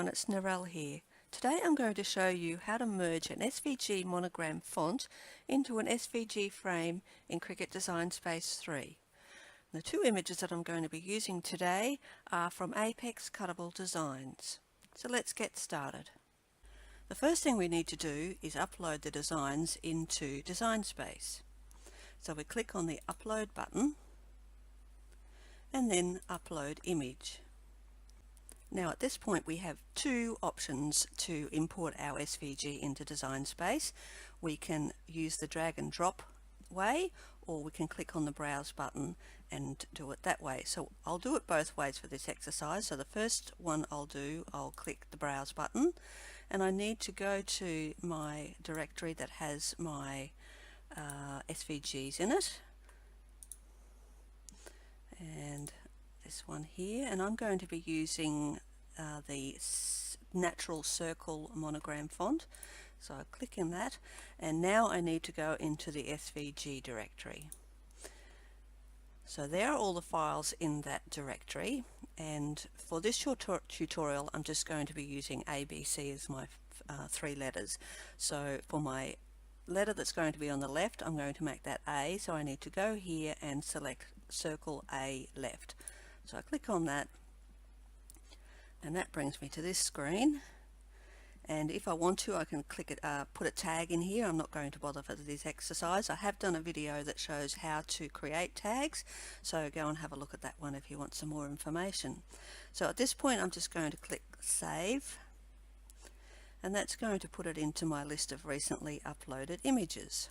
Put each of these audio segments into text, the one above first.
everyone, it's Narelle here. Today I'm going to show you how to merge an SVG Monogram font into an SVG frame in Cricut Design Space 3. The two images that I'm going to be using today are from Apex Cuttable Designs. So let's get started. The first thing we need to do is upload the designs into Design Space. So we click on the Upload button and then Upload Image. Now at this point we have two options to import our SVG into Design Space. We can use the drag and drop way, or we can click on the Browse button and do it that way. So I'll do it both ways for this exercise. So the first one I'll click the Browse button, and I need to go to my directory that has my SVGs in it, and this one here, and I'm going to be using the natural circle monogram font. So I click in that, and now I need to go into the SVG directory. So there are all the files in that directory, and for this short tutorial I'm just going to be using ABC as my three letters. So for my letter that's going to be on the left, I'm going to make that A, so I need to go here and select circle A left. So I click on that, and that brings me to this screen, and if I want to I can click it, put a tag in here. I'm not going to bother for this exercise. I have done a video that shows how to create tags, so go and have a look at that one if you want some more information. So at this point I'm just going to click Save, and that's going to put it into my list of recently uploaded images.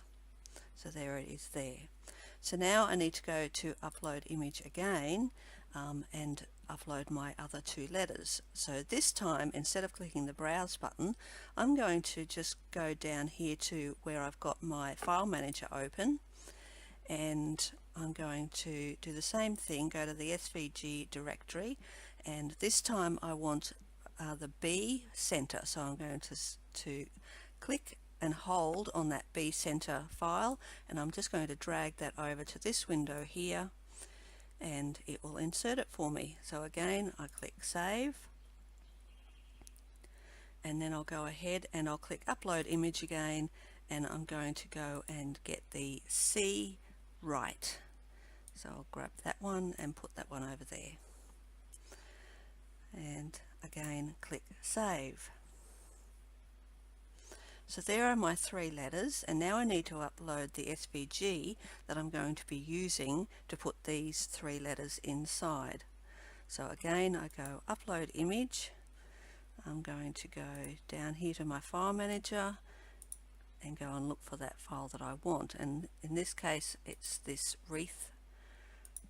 So there it is there. So now I need to go to Upload Image again and upload my other two letters. So this time, instead of clicking the Browse button, I'm going to just go down here to where I've got my file manager open, and I'm going to do the same thing, go to the SVG directory, and this time I want the B center. So I'm going to click and hold on that B center file, and I'm just going to drag that over to this window here, and it will insert it for me. So again I click Save, and then I'll go ahead and I'll click Upload Image again, and I'm going to go and get the C right. So I'll grab that one and put that one over there, and again click Save. So there are my three letters, and now I need to upload the SVG that I'm going to be using to put these three letters inside. So again I go Upload Image, I'm going to go down here to my file manager and go and look for that file that I want, and in this case it's this wreath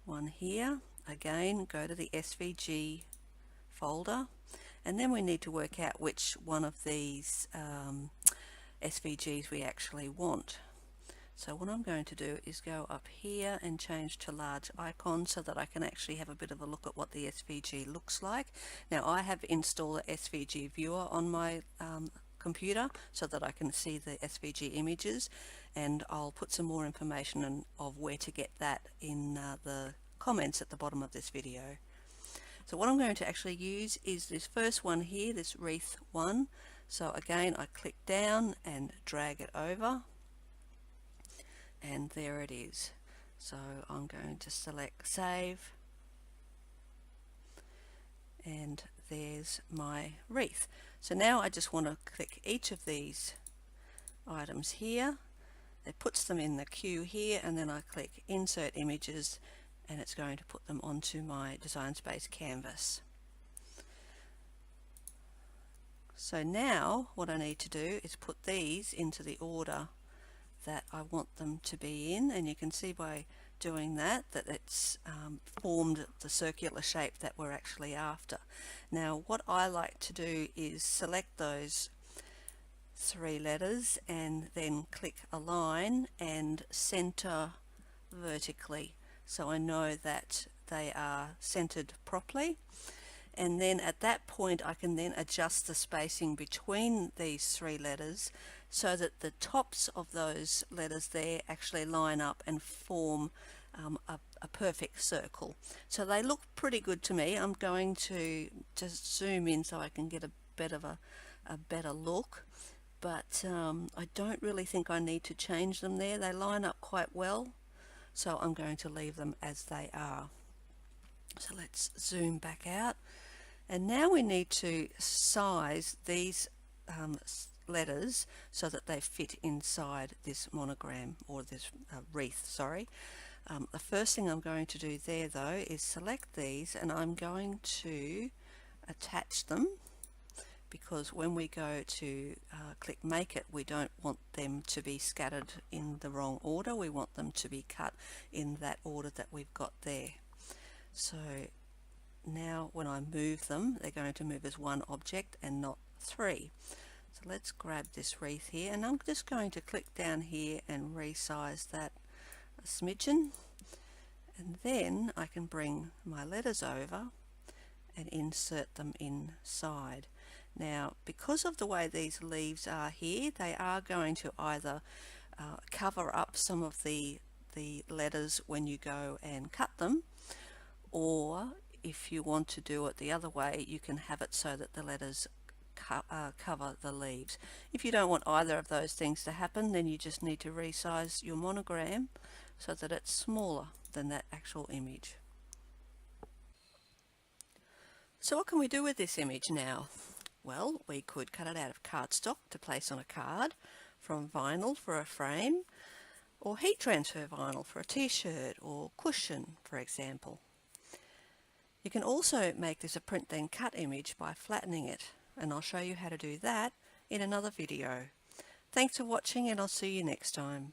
one here. Again go to the SVG folder, and then we need to work out which one of these SVGs we actually want. So what I'm going to do is go up here and change to large icon so that I can actually have a bit of a look at what the SVG looks like. Now I have installed the SVG viewer on my computer so that I can see the SVG images, and I'll put some more information of where to get that in the comments at the bottom of this video. So what I'm going to actually use is this first one here, this wreath one. So again I click down and drag it over, and there it is. So I'm going to select Save, and there's my wreath. So now I just want to click each of these items here. It puts them in the queue here, and then I click Insert Images, and it's going to put them onto my Design Space canvas. So now what I need to do is put these into the order that I want them to be in, and you can see by doing that it's formed the circular shape that we're actually after. Now what I like to do is select those three letters and then click Align and center vertically, so I know that they are centered properly. And then at that point I can then adjust the spacing between these three letters so that the tops of those letters there actually line up and form a perfect circle. So they look pretty good to me. I'm going to just zoom in so I can get a bit of a better look, but I don't really think I need to change them there. They line up quite well, so I'm going to leave them as they are. So let's zoom back out, and now we need to size these letters so that they fit inside this monogram, or this wreath, sorry. The first thing I'm going to do there though is select these, and I'm going to attach them, because when we go to click make it, we don't want them to be scattered in the wrong order. We want them to be cut in that order that we've got there. So now when I move them, they're going to move as one object and not three. So let's grab this wreath here, and I'm just going to click down here and resize that a smidgen, and then I can bring my letters over and insert them inside. Now, because of the way these leaves are here, they are going to either cover up some of the letters when you go and cut them, or if you want to do it the other way, you can have it so that the letters cover the leaves. If you don't want either of those things to happen, then you just need to resize your monogram so that it's smaller than that actual image. So what can we do with this image now? Well, we could cut it out of cardstock to place on a card, from vinyl for a frame, or heat transfer vinyl for a t-shirt or cushion, for example. You can also make this a print then cut image by flattening it, and I'll show you how to do that in another video. Thanks for watching, and I'll see you next time.